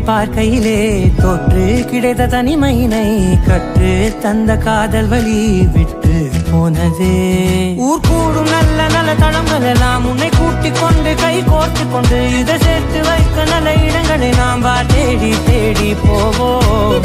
பார்க்கையிலே தொற்று கிடைத்த தனிமையினை கற்று தந்த காதல் வழி விட்டு போனதே. ஊர் கூடும் நல்ல நல்ல தளங்கள் எல்லாம் உன்னை கூட்டிக் கொண்டு கை கோர்த்து கொண்டு இதை சேர்த்து வைக்க நல்ல இடங்களை நாம் தேடி தேடி போவோம்.